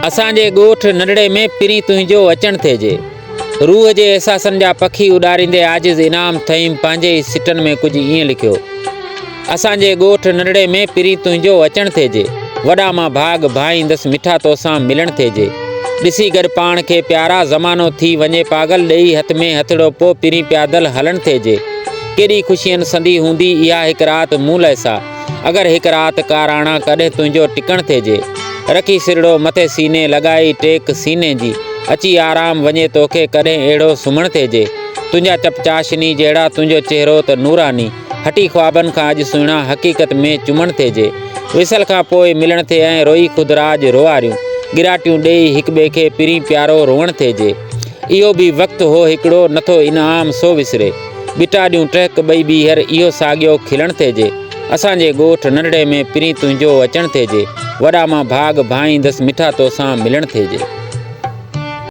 असांजे ॻोठ नंढड़े में पिरी तुंहिंजो अचण थिएजे। रूह जे अहसासनि जा पखी उॾारींदे आजिज़ इनाम थईं पंहिंजे ई सिटनि में कुझु ईअं लिखियो। असांजे ॻोठ नंढड़े में पिरी तुंहिंजो अचण थिएजे। वॾा मां भाग भाईंदसि मिठा तोसां मिलण थिएजे। ॾिसी गॾु पाण खे प्यारा ज़मानो थी वञे पागल ॾेई हथ में हथड़ो पोइ पिरी प्यादल हलण थिएजे। केॾी ख़ुशियनि संदी हूंदी इहा हिकु राति मूं लाइ सा। अगरि हिकु राति काराणा कॾहिं तुंहिंजो टिकण थिएजे। रखी सिरड़ो मथे सीने लॻाई टेक सीने जी। अची आराम वञे तोखे कॾहिं अहिड़ो सुम्हण थिएजे। तुंहिंजा चपचाशनी जहिड़ा तुंहिंजो चहिरो त नूरानी। हटी ख्वाबनि खां अॼु सुहिणा हक़ीक़त में चुमण थिएजे। विसल खां पोइ मिलण थिए ऐं रोई ख़ुदराज रोआरियूं गिराटियूं ॾेई हिक ॿिए खे पिरी प्यारो रोअण थिएजे। इहो बि वक़्तु हो हिकिड़ो नथो इनाम सो विसरे। ॿिटाॾियूं टहक ॿई ॿीहर इहो साॻियो खिलण थिएजे। असांजे ॻोठ नंढड़े में पिरी तुंहिंजो अचण थिएजे। वॾा मां भाग भाईंदसि मिठा तोसां मिलण थिएजे।